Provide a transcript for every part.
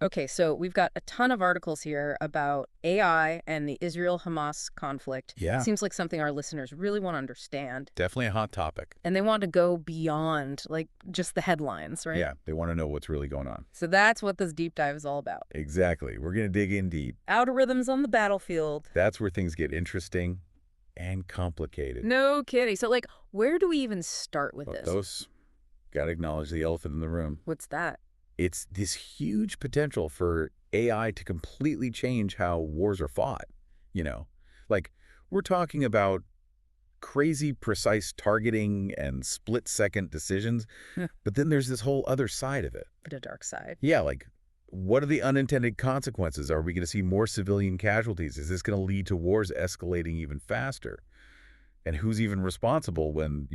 Okay, so we've got a ton of articles here about AI and the Israel-Hamas conflict. Yeah, Seems like something our listeners really want to understand. definitely a hot topic. And they want to go beyond, like, just the headlines, right? Yeah, they want to know what's really going on. So that's what this deep dive is all about. Exactly. We're going to dig in deep. Algorithms on the battlefield. That's where things get interesting and complicated. No kidding. So, like, where do we even start with But this? those, got to acknowledge the elephant in the room. What's that? It's this huge potential for AI to completely change how wars are fought. You know, like we're talking about crazy precise targeting and split-second decisions, Yeah. but then there's this whole other side of it. The dark side. Yeah, like what are the unintended consequences? Are we going to see more civilian casualties? Is this going to lead to wars escalating even faster? And who's even responsible when,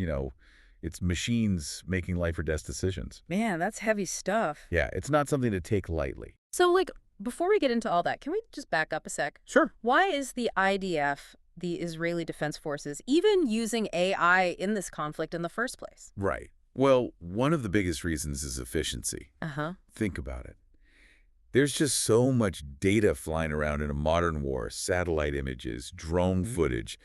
it's machines making life or death decisions? Man, that's heavy stuff. Yeah, it's not something to take lightly. So, like, before we get into all that, can we just back up a sec? Sure. Why is the IDF, the Israeli Defense Forces, even using AI in this conflict in the first place? Right. Well, one of the biggest reasons is efficiency. Uh-huh. Think about it. There's just so much data flying around in a modern war, satellite images, drone footage,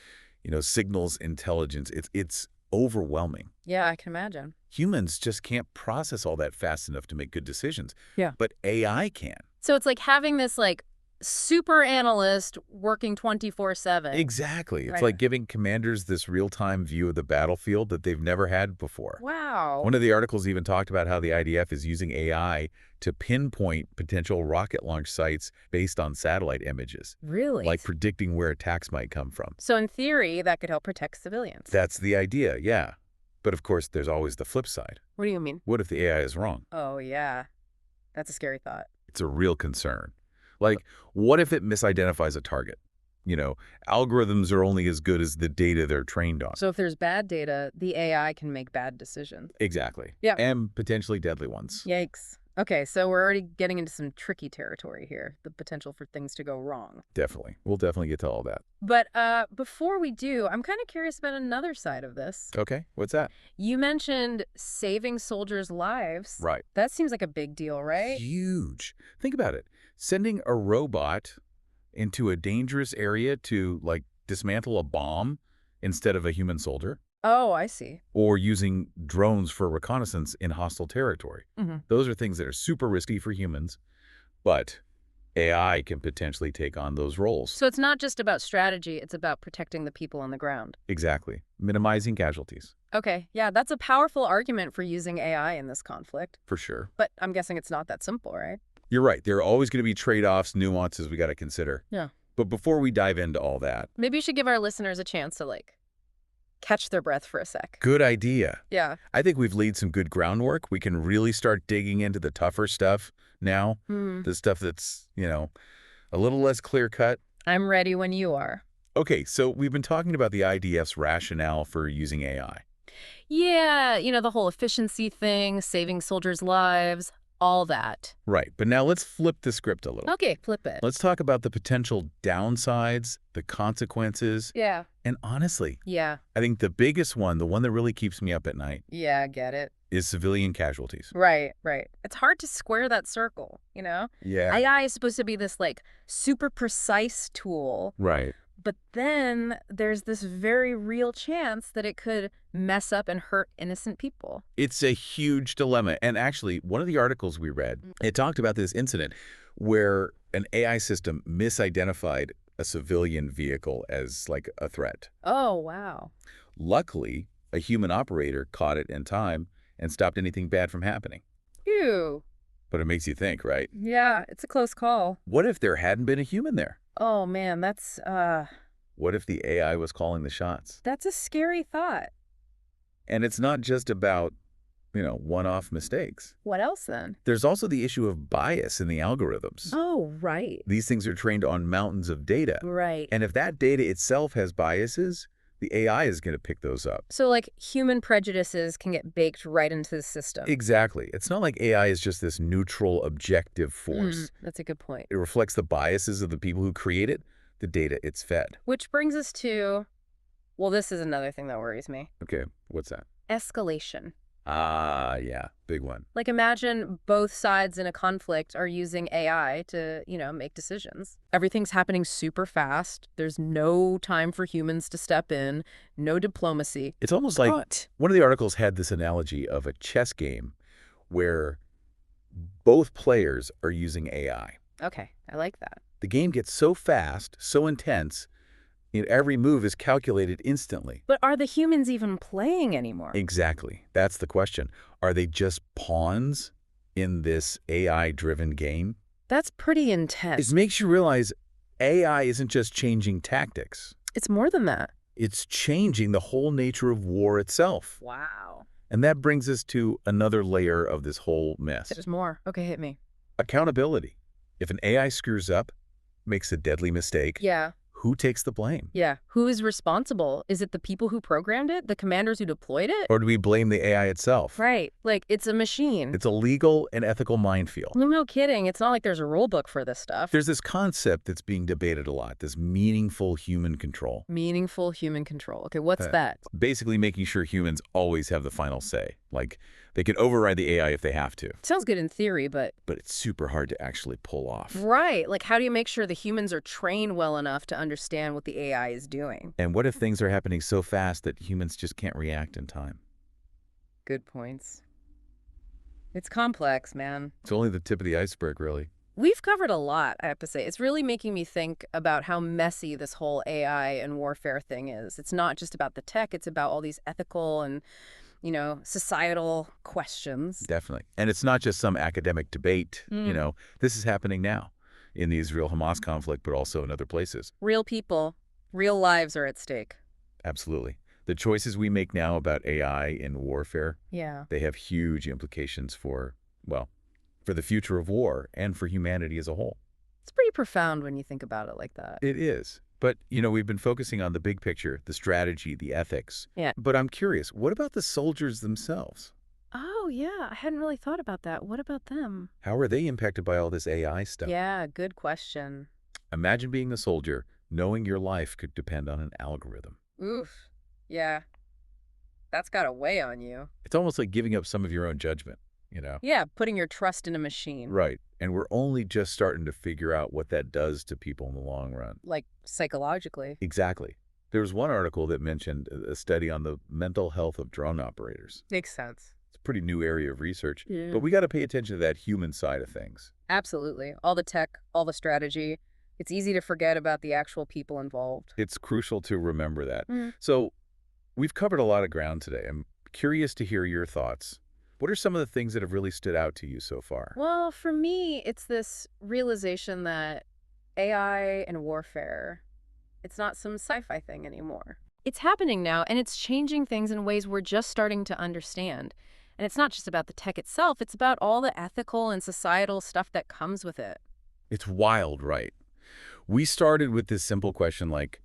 signals intelligence. It's overwhelming. Yeah, I can imagine. Humans just can't process all that fast enough to make good decisions. Yeah. But AI can. So it's like having this, like, super analyst working 24/7. Exactly. It's Right. like giving commanders this real-time view of the battlefield that they've never had before. Wow. One of the articles even talked about how the IDF is using AI to pinpoint potential rocket launch sites based on satellite images, Really? like predicting where attacks might come from. So in theory, that could help protect civilians. That's the idea, yeah. But of course, there's always the flip side. What do you mean? What if the AI is wrong? Oh, yeah. That's a scary thought. It's a real concern. Like, what if it misidentifies a target? Algorithms are only as good as the data they're trained on. So if there's bad data, the AI can make bad decisions. Exactly. Yeah. And potentially deadly ones. Yikes. Okay, so we're already getting into some tricky territory here, the potential for things to go wrong. Definitely. We'll definitely get to all that. But before we do, I'm kind of curious about another side of this. Okay, what's that? You mentioned saving soldiers' lives. Right. That seems like a big deal, right? Huge. Think about it. Sending a robot into a dangerous area to, like, dismantle a bomb instead of a human soldier, Oh, I see. or using drones for reconnaissance in hostile territory. Mm-hmm. Those are things that are super risky for humans, but AI can potentially take on those roles. So it's not just about strategy, it's about protecting the people on the ground. Exactly. Minimizing casualties, Okay, yeah, that's a powerful argument for using AI in this conflict. for sure. But I'm guessing it's not that simple, right? You're right. There are always going to be trade-offs, nuances we got to consider. Yeah. But before we dive into all that, Maybe you should give our listeners a chance to, like, catch their breath for a sec. good idea. Yeah. I think we've laid some good groundwork. We can really start digging into the tougher stuff now, Hmm. the stuff that's, a little less clear-cut. I'm ready when you are. Okay, so we've been talking about the IDF's rationale for using AI. Yeah, the whole efficiency thing, saving soldiers' lives, all that. Right, but now let's flip the script a little. Okay, flip it. Let's talk about the potential downsides, the consequences, Yeah. and honestly, Yeah. I think the biggest one, the one that really keeps me up at night, Yeah, I get it. is civilian casualties. Right, right. It's hard to square that circle, Yeah. AI is supposed to be this, like, super precise tool, Right. but then there's this very real chance that it could mess up and hurt innocent people. It's a huge dilemma. And actually, one of the articles we read, it talked about this incident where an AI system misidentified a civilian vehicle as, like, a threat. Oh, wow. Luckily, a human operator caught it in time and stopped anything bad from happening. Phew. But it makes you think, right? Yeah, it's a close call. What if there hadn't been a human there? Oh, man, that's What if the AI was calling the shots? a scary thought. And it's not just about, one-off mistakes. What else then? There's also the issue of bias in the algorithms. Oh, right. These things are trained on mountains of data. Right. And if that data itself has biases, the AI is going to pick those up. So, like, human prejudices can get baked right into the system. Exactly. It's not like AI is just this neutral, objective force. That's a good point. It reflects the biases of the people who create it, the data it's fed. Which brings us to, well, this is another thing that worries me. Okay, what's that? Escalation. Ah, yeah, big one. Like imagine both sides in a conflict are using AI to, make decisions. Everything's happening super fast. There's no time for humans to step in, no diplomacy. It's almost like But one of the articles had this analogy of a chess game where both players are using AI. okay, I like that. The game gets so fast, so intense, every move is calculated instantly. But are the humans even playing anymore? Exactly. That's the question. Are they just pawns in this AI-driven game? That's pretty It intense. makes you realize AI isn't just changing tactics. It's more than that. It's changing the whole nature of war itself. Wow. And that brings us to another layer of this whole mess. There's more. Okay, hit me. Accountability. If an AI screws up, makes a deadly mistake, Yeah. who takes the blame? Yeah. Who is responsible? Is it the people who programmed it? The commanders who deployed it? Or do we blame the AI itself? Right. Like, it's a machine. It's a legal and ethical minefield. No kidding. It's not like there's a rule book for this stuff. There's this concept that's being debated a lot, this meaningful human control. Meaningful human control. Okay, what's Uh, that? Basically making sure humans always have the final say. Like, they can override the AI if they have to. Sounds good in theory, but... But it's super hard to actually pull off. Right. Like, how do you make sure the humans are trained well enough to understand what the AI is doing? And what if things are happening so fast that humans just can't react in time? Good points. It's complex, man. It's only the tip of the iceberg, really. We've covered a lot, I have to say. It's really making me think about how messy this whole AI and warfare thing is. It's not just about the tech, it's about all these ethical and, societal questions. Definitely. And it's not just some academic debate. Mm. This is happening now in the Israel-Hamas conflict, but also in other places. Real people, real lives are at stake. Absolutely. The choices we make now about AI in warfare, Yeah. they have huge implications for, well, for the future of war and for humanity as a whole. It's pretty profound when you think about it like that. It is. But, we've been focusing on the big picture, the strategy, the ethics. Yeah. But I'm curious, what about the soldiers themselves? Oh, yeah. I hadn't really thought about that. What about them? How are they impacted by all this AI stuff? Yeah, good question. Imagine being a soldier, knowing your life could depend on an algorithm. Oof. Yeah. That's got to weigh on you. It's almost like giving up some of your own judgment. Yeah, putting your trust in a machine. Right. And we're only just starting to figure out what that does to people in the long run. Like, psychologically. Exactly. There was one article that mentioned a study on the mental health of drone operators. Makes sense. It's a pretty new area of research, Yeah. but we got to pay attention to that human side of things. Absolutely. All the tech, all the strategy. It's easy to forget about the actual people involved. It's crucial to remember that. Mm. So we've covered a lot of ground today. I'm curious to hear your thoughts. What are some of the things that have really stood out to you so far? Well, for me, it's this realization that AI and warfare, it's not some sci-fi thing anymore. It's happening now, and it's changing things in ways we're just starting to understand. And it's not just about the tech itself, it's about all the ethical and societal stuff that comes with it. It's wild, right? We started with this simple question like,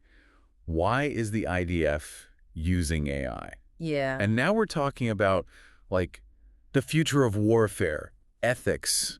why is the IDF using AI? Yeah. And now we're talking about, like, the future of warfare, ethics,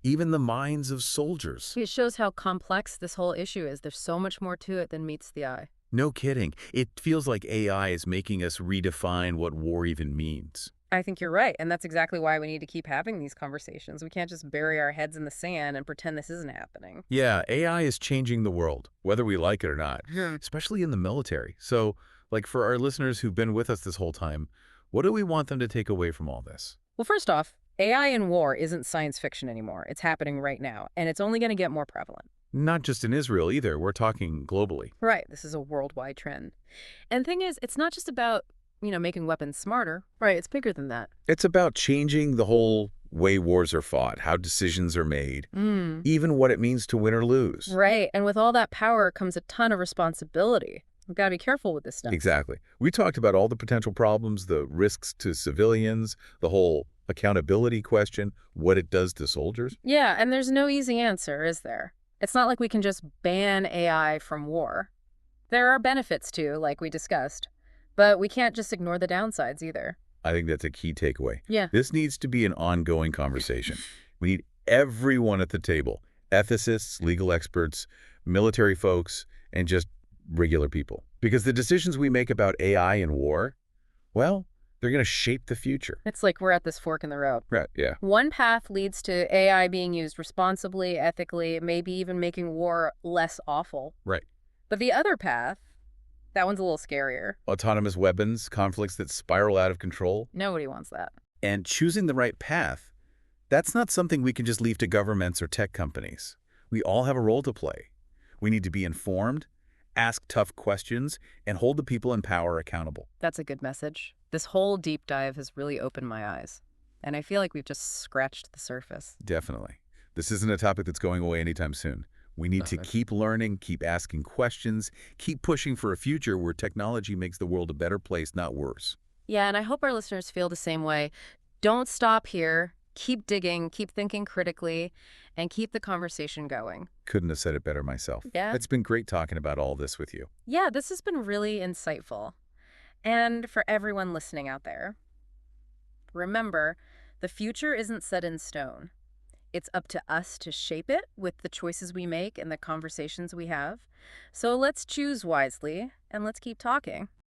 even the minds of soldiers. It shows how complex this whole issue is. There's so much more to it than meets the eye. No kidding. It feels like AI is making us redefine what war even means. I think you're right, and that's exactly why we need to keep having these conversations. We can't just bury our heads in the sand and pretend this isn't happening. Yeah, AI is changing the world, whether we like it or not, Hmm. especially in the military. So, like, for our listeners who've been with us this whole time, what do we want them to take away from all this? Well, first off, AI in war isn't science fiction anymore. It's happening right now, and it's only going to get more prevalent. Not just in Israel either. We're talking globally. Right, this is a worldwide trend. And the thing is, it's not just about, making weapons smarter. Right, it's bigger than that. It's about changing the whole way wars are fought, how decisions are made, even what it means to win or lose. Right, and with all that power comes a ton of responsibility. We've got to be careful with this stuff. Exactly. We talked about all the potential problems, the risks to civilians, the whole accountability question, what it does to soldiers. Yeah, and there's no easy answer, is there? It's not like we can just ban AI from war. There are benefits too, like we discussed, but we can't just ignore the downsides either. I think that's a key takeaway. Yeah. This needs to be an ongoing conversation. We need everyone at the table, ethicists, legal experts, military folks, and just regular people. Because the decisions we make about AI in war, well, They're going to shape the future. It's like we're at this fork in the road. Right, yeah. One path leads to AI being used responsibly, ethically, maybe even making war less awful. Right. But the other path, that one's a little scarier. Autonomous weapons, conflicts that spiral out of control, Nobody wants that. and choosing the right path, that's not something we can just leave to governments or tech companies. We all have a role to play. We need to be informed, ask tough questions, and hold the people in power accountable. That's a good message. This whole deep dive has really opened my eyes. And I feel like we've just scratched the surface. Definitely. This isn't a topic that's going away anytime soon. We need to keep learning, keep asking questions, keep pushing for a future where technology makes the world a better place, not worse. Yeah, and I hope our listeners feel the same way. Don't stop here. Keep digging, keep thinking critically, and keep the conversation going. Couldn't have said it better myself. Yeah? It's been great talking about all this with you. Yeah, this has been really insightful. And for everyone listening out there, remember, the future isn't set in stone. It's up to us to shape it with the choices we make and the conversations we have. So let's choose wisely and let's keep talking.